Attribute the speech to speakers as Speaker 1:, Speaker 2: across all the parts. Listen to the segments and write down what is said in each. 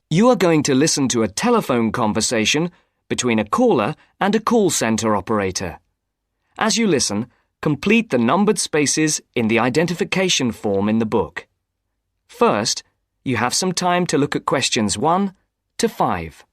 Speaker 1: You are going to listen to a telephone conversation between a caller and a call centre operator. As you listen, complete the numbered spaces in the identification form in the book. First, you have some time to look at questions 1 to 5.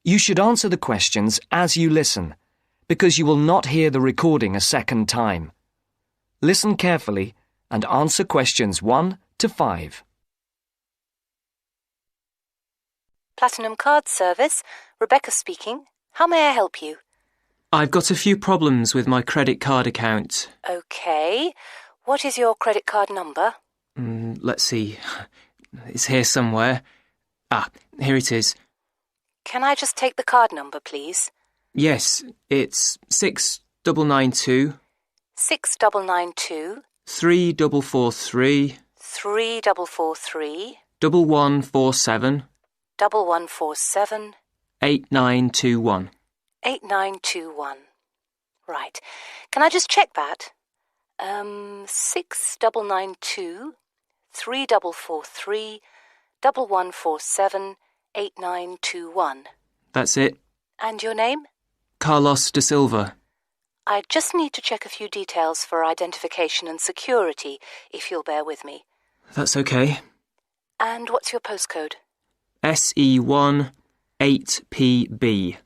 Speaker 1: You should answer the questions as you listen, because you will not hear the recording a second time. Listen carefully and answer questions 1 to 5.
Speaker 2: Platinum Card Service, Rebecca speaking. How may I help you?
Speaker 3: I've got a few problems with my credit card account.
Speaker 2: OK. What is your credit card number?
Speaker 3: Let's see. It's here somewhere. Here it is.
Speaker 2: Can I just take the card number, please?
Speaker 3: Yes, it's 6992
Speaker 2: 6992
Speaker 3: 3443
Speaker 2: 3443
Speaker 3: 1147
Speaker 2: 1147
Speaker 3: 8921.
Speaker 2: 8921. Right. Can I just check that? 6992 3443 1147 8921.
Speaker 3: That's it.
Speaker 2: And your name?
Speaker 3: Carlos de Silva.
Speaker 2: I just need to check a few details for identification and security, if you'll bear with me.
Speaker 3: That's okay.
Speaker 2: And what's your postcode?
Speaker 3: SE1 8PB.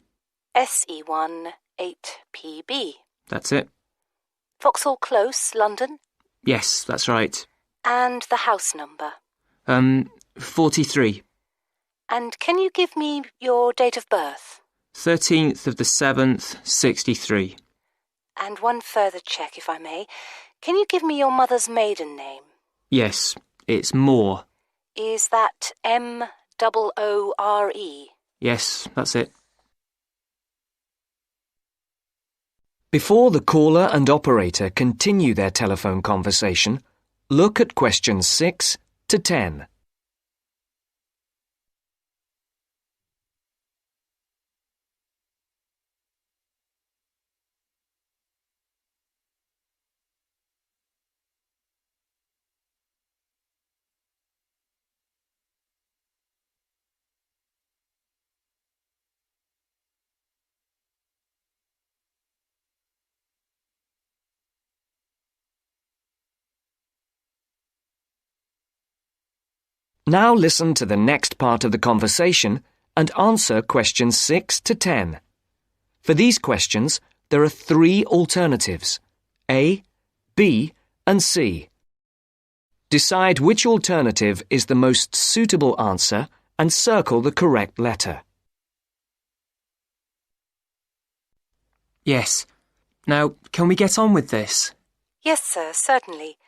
Speaker 2: SE1 8PB.
Speaker 3: That's it.
Speaker 2: Vauxhall Close, London?
Speaker 3: Yes, that's right.
Speaker 2: And the house number?
Speaker 3: 43.
Speaker 2: And can you give me your date of birth?
Speaker 3: 13th of the 7th, 63.
Speaker 2: And one further check, if I may. Can you give me your mother's maiden name?
Speaker 3: Yes, it's Moore.
Speaker 2: Is that Moore?
Speaker 3: Yes, that's it.
Speaker 1: Before the caller and operator continue their telephone conversation, look at questions 6 to 10. Now listen to the next part of the conversation and answer questions 6 to 10. For these questions, there are 3 alternatives: A, B, and C. Decide which alternative is the most suitable answer and circle the correct letter.
Speaker 3: Yes. Now, can we get on with this?
Speaker 2: Yes, sir, certainly.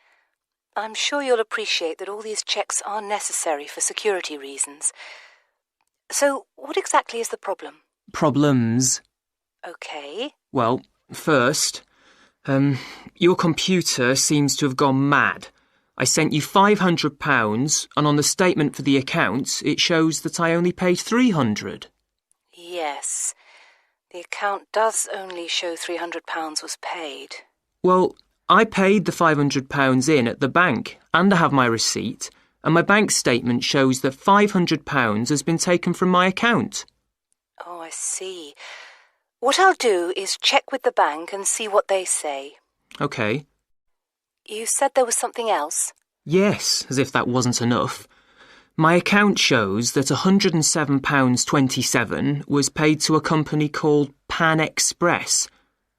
Speaker 2: I'm sure you'll appreciate that all these checks are necessary for security reasons. So, what exactly is the problem?
Speaker 3: Problems?
Speaker 2: OK.
Speaker 3: Well, first, your computer seems to have gone mad. I sent you £500 and on the statement for the account it shows that I only paid £300.
Speaker 2: Yes. The account does only show £300 was paid.
Speaker 3: Well, I paid the £500 in at the bank and I have my receipt, and my bank statement shows that £500 has been taken from my account.
Speaker 2: Oh, I see. What I'll do is check with the bank and see what they say.
Speaker 3: OK.
Speaker 2: You said there was something else?
Speaker 3: Yes, as if that wasn't enough. My account shows that £107.27 was paid to a company called Pan Express.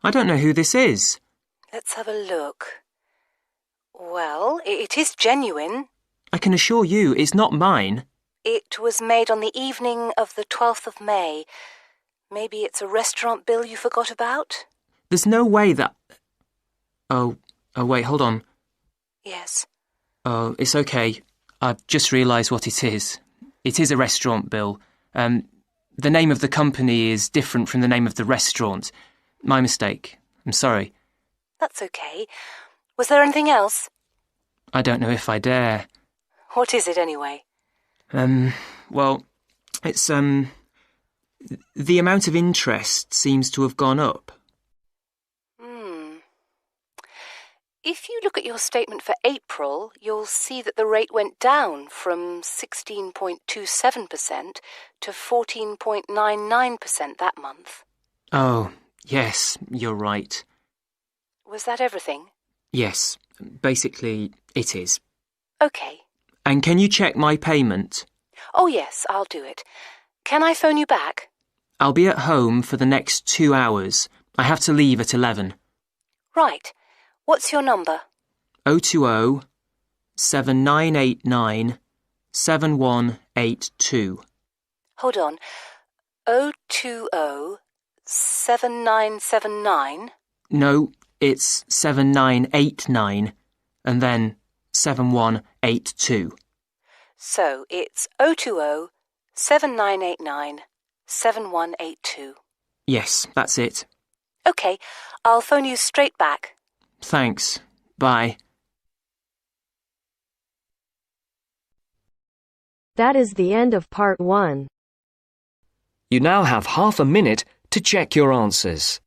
Speaker 3: I don't know who this is.
Speaker 2: Let's have a look. Well, it is genuine.
Speaker 3: I can assure you it's not mine.
Speaker 2: It was made on the evening of the 12th of May. Maybe it's a restaurant bill you forgot about?
Speaker 3: There's no way that... Oh, wait, hold on.
Speaker 2: Yes.
Speaker 3: Oh, it's okay. I've just realised what it is. It is a restaurant bill. The name of the company is different from the name of the restaurant. My mistake. I'm sorry.
Speaker 2: That's okay. Was there anything else?
Speaker 3: I don't know if I dare.
Speaker 2: What is it, anyway?
Speaker 3: Well, it's, the amount of interest seems to have gone up.
Speaker 2: If you look at your statement for April, you'll see that the rate went down from 16.27% to 14.99% that month.
Speaker 3: Oh, yes, you're right.
Speaker 2: Was that everything?
Speaker 3: Yes, basically, it is.
Speaker 2: Okay.
Speaker 3: And can you check my payment?
Speaker 2: Oh, yes, I'll do it. Can I phone you back?
Speaker 3: I'll be at home for the next 2 hours. I have to leave at 11.
Speaker 2: Right. What's your number?
Speaker 3: 020 7989 7182.
Speaker 2: Hold on. 020 7979?
Speaker 3: No, it's 7989 and then 7182.
Speaker 2: So it's 020 7989 7182.
Speaker 3: Yes, that's it.
Speaker 2: Okay, I'll phone you straight back.
Speaker 3: Thanks. Bye.
Speaker 4: That is the end of part 1.
Speaker 1: You now have half a minute to check your answers.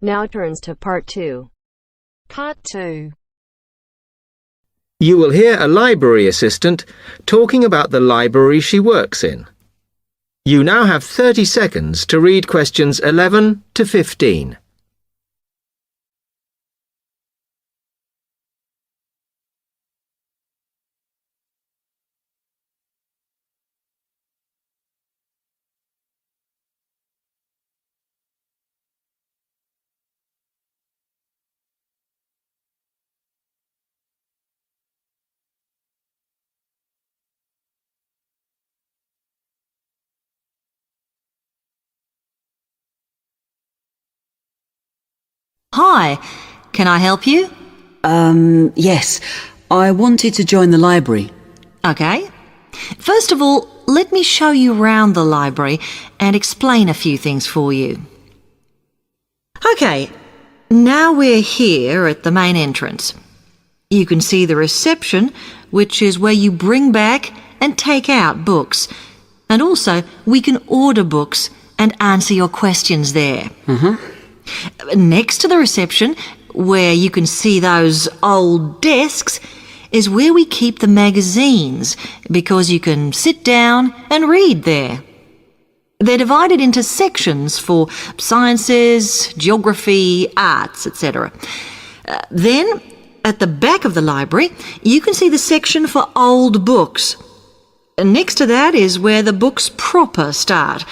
Speaker 4: Now turns to part 2. Part 2.
Speaker 5: You will hear a library assistant talking about the library she works in. You now have 30 seconds to read questions 11 to 15.
Speaker 6: Hi, can I help you?
Speaker 7: Yes. I wanted to join the library.
Speaker 6: Okay. First of all, let me show you round the library and explain a few things for you. Okay, now we're here at the main entrance. You can see the reception, which is where you bring back and take out books. And also, we can order books and answer your questions there. Next to the reception, where you can see those old desks, is where we keep the magazines, because you can sit down and read there. They're divided into sections for sciences, geography, arts, etc. Then, at the back of the library, you can see the section for old books. Next to that is where the books proper start.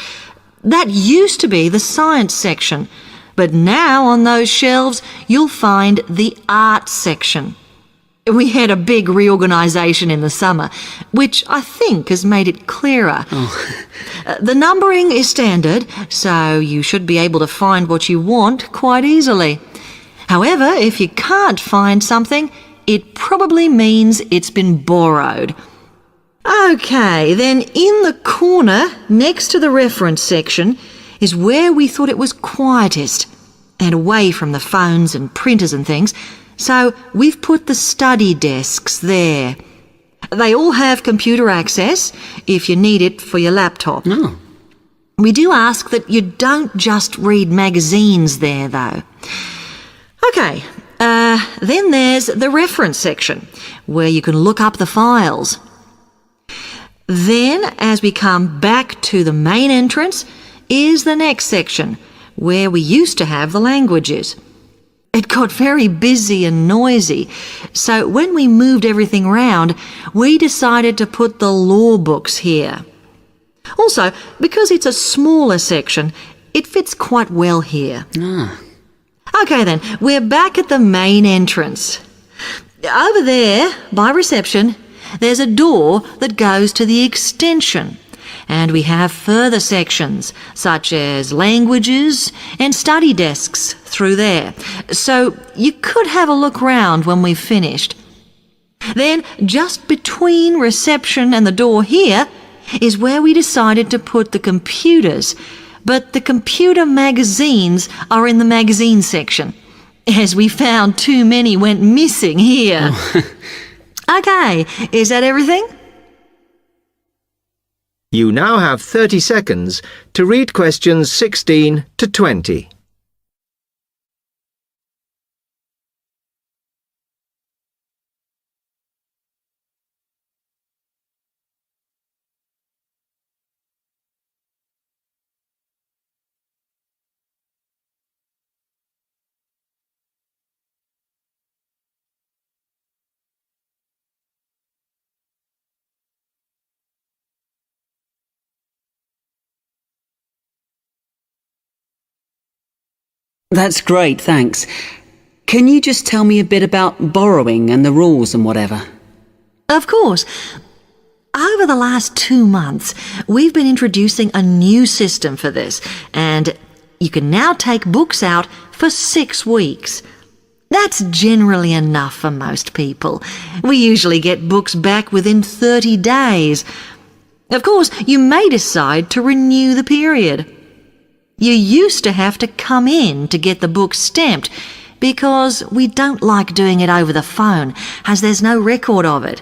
Speaker 6: That used to be the science section, but now on those shelves you'll find the art section. We had a big reorganisation in the summer, which I think has made it clearer. The numbering is standard, so you should be able to find what you want quite easily. However, if you can't find something, it probably means it's been borrowed. Okay, then in the corner next to the reference section is where we thought it was quietest and away from the phones and printers and things, so we've put the study desks there. They all have computer access if you need it for your laptop. We do ask that you don't just read magazines there, though. OK, then there's the reference section, where you can look up the files. Then, as we come back to the main entrance, is the next section, where we used to have the languages. It got very busy and noisy, so when we moved everything round, we decided to put the law books here. Also, because it's a smaller section, it fits quite well here. OK then, we're back at the main entrance. Over there, by reception, there's a door that goes to the extension. And we have further sections, such as languages and study desks through there. So you could have a look round when we've finished. Then, just between reception and the door here, is where we decided to put the computers. But the computer magazines are in the magazine section, as we found too many went missing here. OK, is that everything?
Speaker 5: You now have 30 seconds to read questions 16 to 20.
Speaker 7: That's great, thanks. Can you just tell me a bit about borrowing and the rules and whatever?
Speaker 6: Of course. Over the last 2 months, we've been introducing a new system for this, and you can now take books out for 6 weeks. That's generally enough for most people. We usually get books back within 30 days. Of course, you may decide to renew the period. You used to have to come in to get the book stamped because we don't like doing it over the phone, as there's no record of it.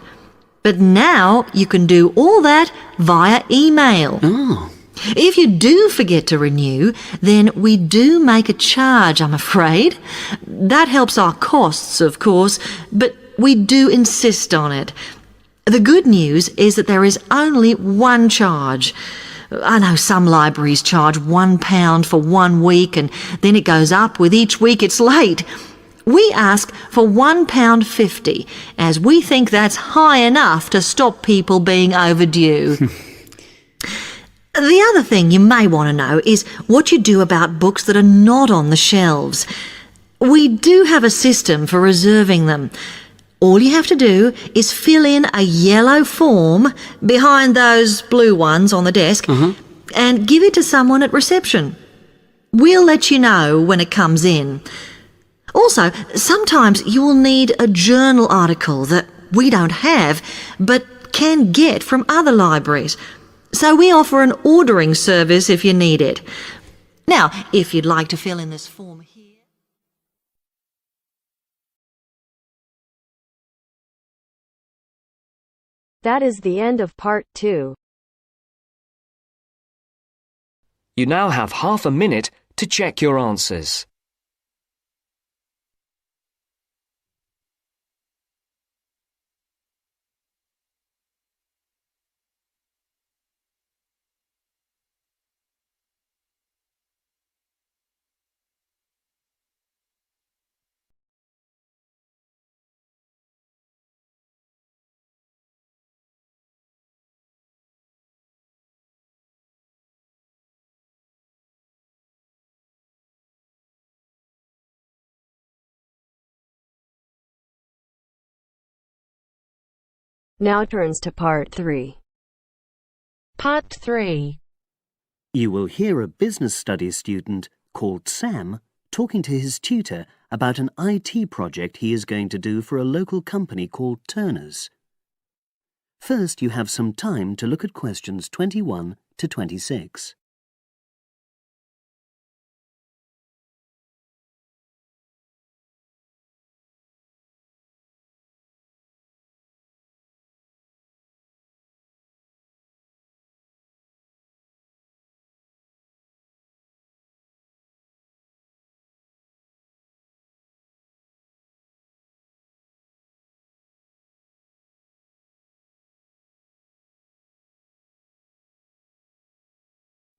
Speaker 6: But now you can do all that via email.
Speaker 7: Oh.
Speaker 6: If you do forget to renew, then we do make a charge, I'm afraid. That helps our costs, of course, but we do insist on it. The good news is that there is only one charge. I know some libraries charge £1 for 1 week and then it goes up with each week it's late. We ask for £1.50 as we think that's high enough to stop people being overdue. The other thing you may want to know is what you do about books that are not on the shelves. We do have a system for reserving them. All you have to do is fill in a yellow form behind those blue ones on the desk and give it to someone at reception. We'll let you know when it comes in. Also, sometimes you will need a journal article that we don't have but can get from other libraries. So we offer an ordering service if you need it. Now, if you'd like to fill in this form here.
Speaker 4: That is the end of part 2.
Speaker 1: You now have half a minute to check your answers.
Speaker 4: Now turns to part 3. Part 3.
Speaker 8: You will hear a business studies student called Sam talking to his tutor about an IT project he is going to do for a local company called Turner's. First, you have some time to look at questions 21 to 26.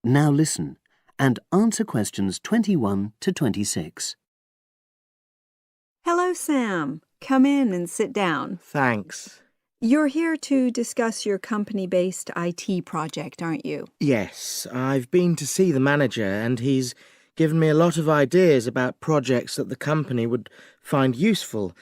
Speaker 8: Now listen and answer questions 21 to 26.
Speaker 9: Hello, Sam. Come in and sit down.
Speaker 10: Thanks.
Speaker 9: You're here to discuss your company-based IT project, aren't you?
Speaker 10: Yes, I've been to see the manager and he's given me a lot of ideas about projects that the company would find useful,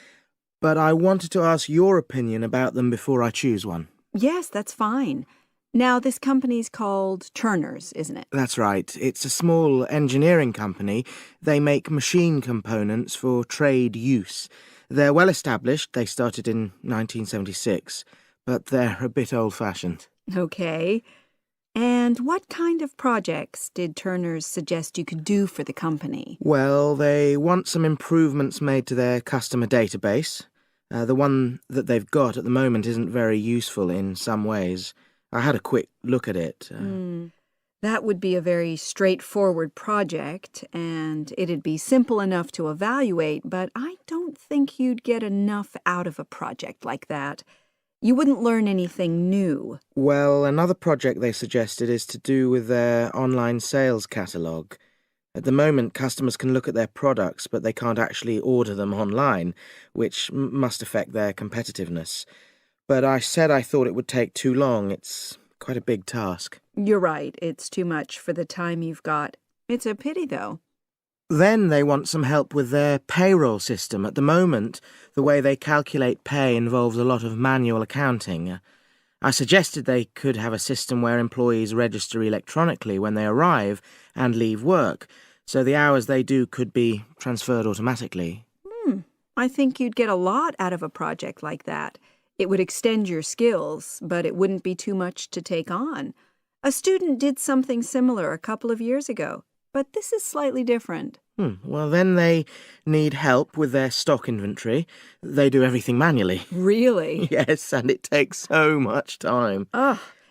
Speaker 10: but I wanted to ask your opinion about them before I choose one.
Speaker 9: Yes, that's fine. Now, this company's called Turner's, isn't it?
Speaker 10: That's right. It's a small engineering company. They make machine components for trade use. They're well established. They started in 1976, but they're a bit old-fashioned.
Speaker 9: Okay. And what kind of projects did Turner's suggest you could do for the company?
Speaker 10: Well, they want some improvements made to their customer database. The one that they've got at the moment isn't very useful in some ways. I had a quick look at it.
Speaker 9: That would be a very straightforward project, and it'd be simple enough to evaluate, but I don't think you'd get enough out of a project like that. You wouldn't learn anything new.
Speaker 10: Well, another project they suggested is to do with their online sales catalogue. At the moment, customers can look at their products, but they can't actually order them online, which must affect their competitiveness. But I said I thought it would take too long. It's quite a big task.
Speaker 9: You're right. It's too much for the time you've got. It's a pity, though.
Speaker 10: Then they want some help with their payroll system. At the moment, the way they calculate pay involves a lot of manual accounting. I suggested they could have a system where employees register electronically when they arrive and leave work, so the hours they do could be transferred automatically.
Speaker 9: I think you'd get a lot out of a project like that. It would extend your skills, but it wouldn't be too much to take on. A student did something similar a couple of years ago, but this is slightly different.
Speaker 10: Well, then they need help with their stock inventory. They do everything manually.
Speaker 9: Really?
Speaker 10: Yes, and it takes so much time.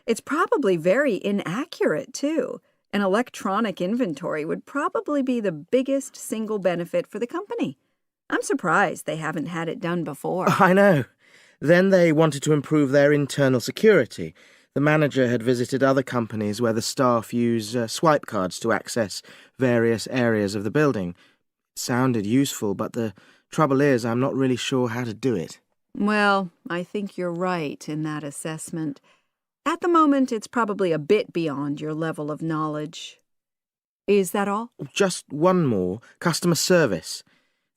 Speaker 9: It's probably very inaccurate, too. An electronic inventory would probably be the biggest single benefit for the company. I'm surprised they haven't had it done before.
Speaker 10: I know. Then they wanted to improve their internal security. The manager had visited other companies where the staff use swipe cards to access various areas of the building. It sounded useful, but the trouble is I'm not really sure how to do it.
Speaker 9: Well, I think you're right in that assessment. At the moment, it's probably a bit beyond your level of knowledge. Is that all?
Speaker 10: Just one more. Customer service.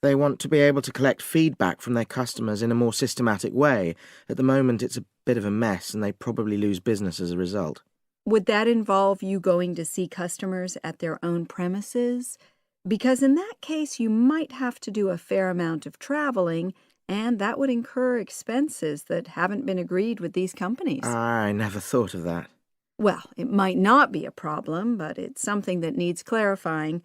Speaker 10: They want to be able to collect feedback from their customers in a more systematic way. At the moment, it's a bit of a mess, and they probably lose business as a result.
Speaker 9: Would that involve you going to see customers at their own premises? Because in that case, you might have to do a fair amount of traveling, and that would incur expenses that haven't been agreed with these companies.
Speaker 10: I never thought of that.
Speaker 9: Well, it might not be a problem, but it's something that needs clarifying.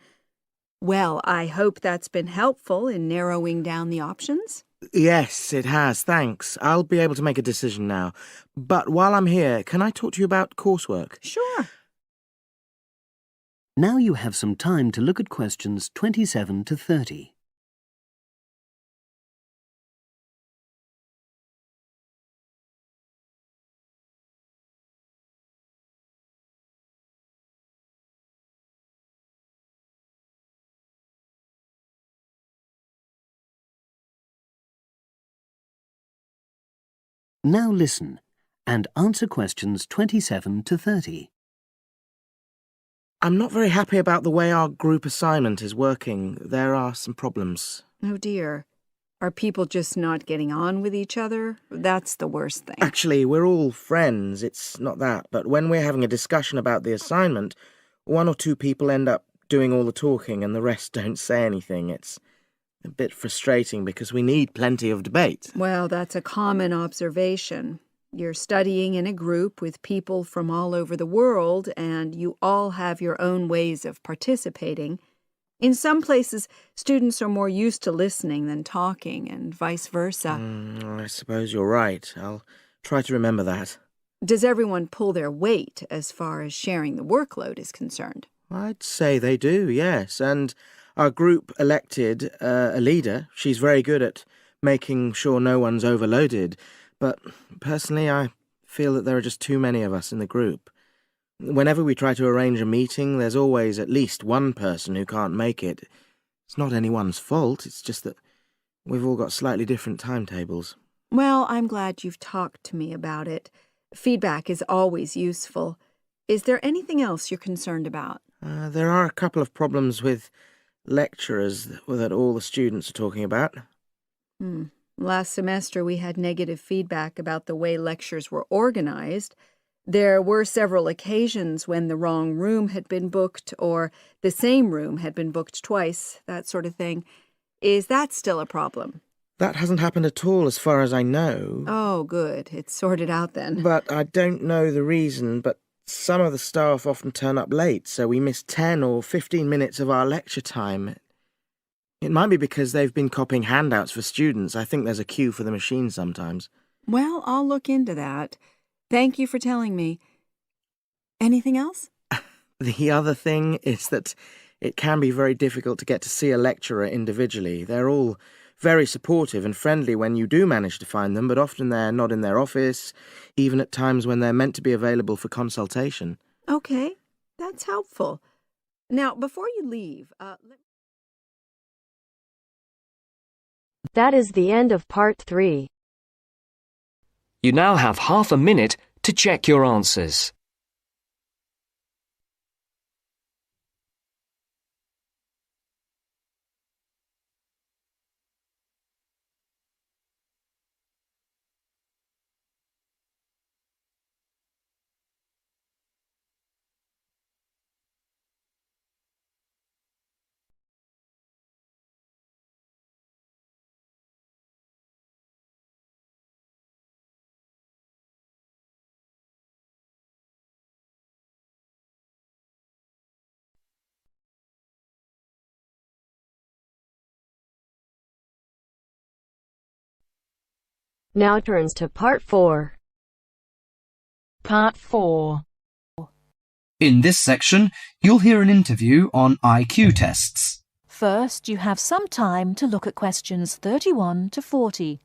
Speaker 9: Well, I hope that's been helpful in narrowing down the options.
Speaker 10: Yes, it has, thanks. I'll be able to make a decision now. But while I'm here, can I talk to you about coursework?
Speaker 9: Sure.
Speaker 8: Now you have some time to look at questions 27 to 30. Now listen and answer questions 27 to 30.
Speaker 10: I'm not very happy about the way our group assignment is working. There are some problems.
Speaker 9: Oh, dear. Are people just not getting on with each other? That's the worst thing.
Speaker 10: Actually, we're all friends. It's not that. But when we're having a discussion about the assignment, one or two people end up doing all the talking and the rest don't say anything. It's a bit frustrating because we need plenty of debate.
Speaker 9: Well, that's a common observation. You're studying in a group with people from all over the world, and you all have your own ways of participating. In some places, students are more used to listening than talking, and vice versa.
Speaker 10: I suppose you're right. I'll try to remember that.
Speaker 9: Does everyone pull their weight as far as sharing the workload is concerned?
Speaker 10: I'd say they do, yes. And our group elected a leader. She's very good at making sure no one's overloaded. But personally, I feel that there are just too many of us in the group. Whenever we try to arrange a meeting, there's always at least one person who can't make it. It's not anyone's fault, it's just that we've all got slightly different timetables.
Speaker 9: Well, I'm glad you've talked to me about it. Feedback is always useful. Is there anything else you're concerned about?
Speaker 10: There are a couple of problems with lecturers that all the students are talking about.
Speaker 9: Last semester we had negative feedback about the way lectures were organized. There were several occasions when the wrong room had been booked or the same room had been booked twice, that sort of thing. Is that still a problem?
Speaker 10: That hasn't happened at all as far as I know.
Speaker 9: Oh, good. It's sorted out then.
Speaker 10: But I don't know the reason, but some of the staff often turn up late, so we miss 10 or 15 minutes of our lecture time. It might be because they've been copying handouts for students. I think there's a queue for the machine sometimes.
Speaker 9: Well, I'll look into that. Thank you for telling me. Anything else?
Speaker 10: The other thing is that it can be very difficult to get to see a lecturer individually. They're all very supportive and friendly when you do manage to find them, but often they're not in their office, even at times when they're meant to be available for consultation.
Speaker 9: Okay, that's helpful. Now, before you leave,
Speaker 4: That is the end of part 3.
Speaker 1: You now have half a minute to check your answers.
Speaker 4: Now turns to part 4.
Speaker 11: Part 4. In this section, you'll hear an interview on IQ tests.
Speaker 12: First, you have some time to look at questions 31 to 40.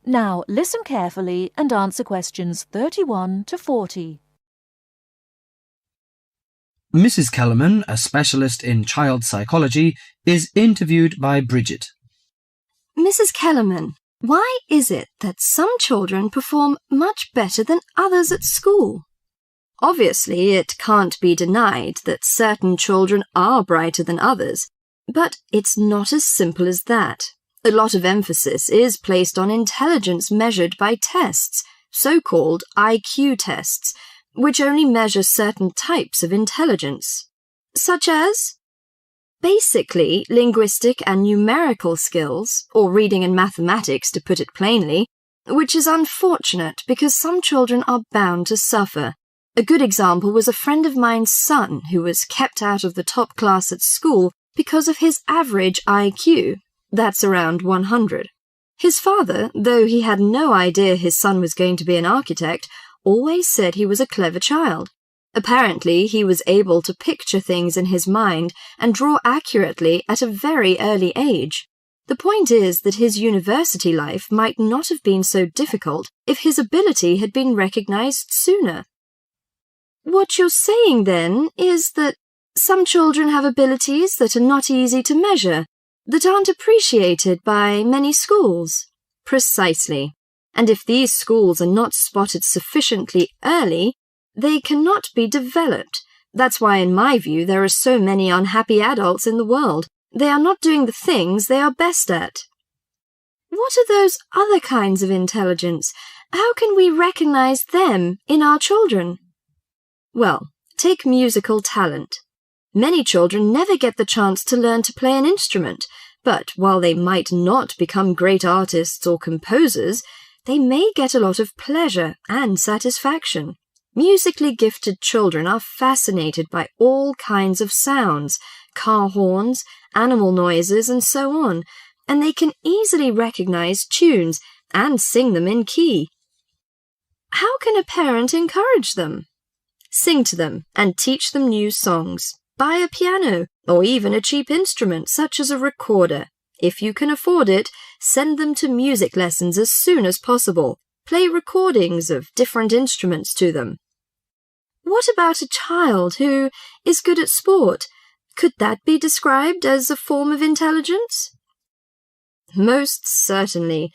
Speaker 12: Now, listen carefully and answer questions 31 to 40.
Speaker 11: Mrs. Kellerman, a specialist in child psychology, is interviewed by Bridget.
Speaker 13: Mrs. Kellerman, why is it that some children perform much better than others at school? Obviously, it can't be denied that certain children are brighter than others, but it's not as simple as that. A lot of emphasis is placed on intelligence measured by tests, so-called IQ tests, which only measure certain types of intelligence, such as basically linguistic and numerical skills, or reading and mathematics to put it plainly, which is unfortunate because some children are bound to suffer. A good example was a friend of mine's son who was kept out of the top class at school because of his average IQ. That's around 100. His father, though he had no idea his son was going to be an architect, always said he was a clever child. Apparently, he was able to picture things in his mind and draw accurately at a very early age. The point is that his university life might not have been so difficult if his ability had been recognized sooner. What you're saying, then, is that some children have abilities that are not easy to measure, that aren't appreciated by many schools. Precisely. And if these schools are not spotted sufficiently early, they cannot be developed. That's why, in my view, there are so many unhappy adults in the world. They are not doing the things they are best at. What are those other kinds of intelligence? How can we recognize them in our children? Well, take musical talent. Many children never get the chance to learn to play an instrument, but while they might not become great artists or composers, they may get a lot of pleasure and satisfaction. Musically gifted children are fascinated by all kinds of sounds, car horns, animal noises, and so on, and they can easily recognize tunes and sing them in key. How can a parent encourage them? Sing to them and teach them new songs. Buy a piano or even a cheap instrument such as a recorder. If you can afford it, send them to music lessons as soon as possible. Play recordings of different instruments to them. What about a child who is good at sport? Could that be described as a form of intelligence? Most certainly.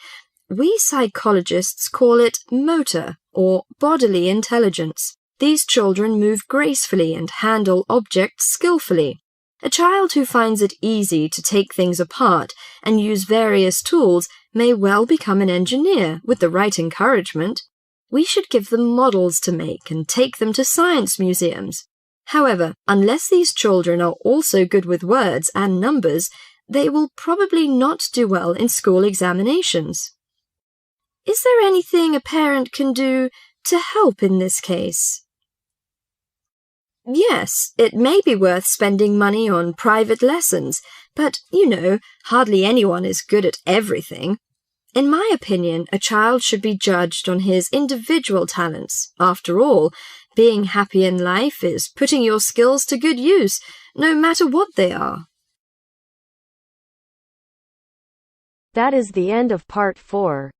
Speaker 13: We psychologists call it motor or bodily intelligence. These children move gracefully and handle objects skillfully. A child who finds it easy to take things apart and use various tools may well become an engineer with the right encouragement. We should give them models to make and take them to science museums. However, unless these children are also good with words and numbers, they will probably not do well in school examinations. Is there anything a parent can do to help in this case? Yes, it may be worth spending money on private lessons, but, hardly anyone is good at everything. In my opinion, a child should be judged on his individual talents. After all, being happy in life is putting your skills to good use, no matter what they are.
Speaker 4: That is the end of part 4.